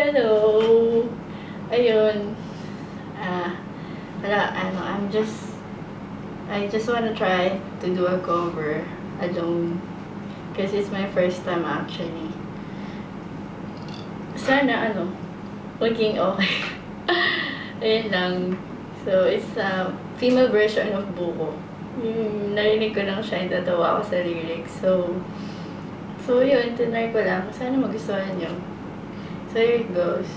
Hello! Ayun. Wala, I just wanna try to do a cover alone. Kasi it's my first time actually. Sana, maging okay. Ayun lang. So, it's a female version of Buko. Narinig ko lang siya, natatawa ako sa lyrics. So yun, tinry ko lang. Sana magustuhan nyo. So, here it goes.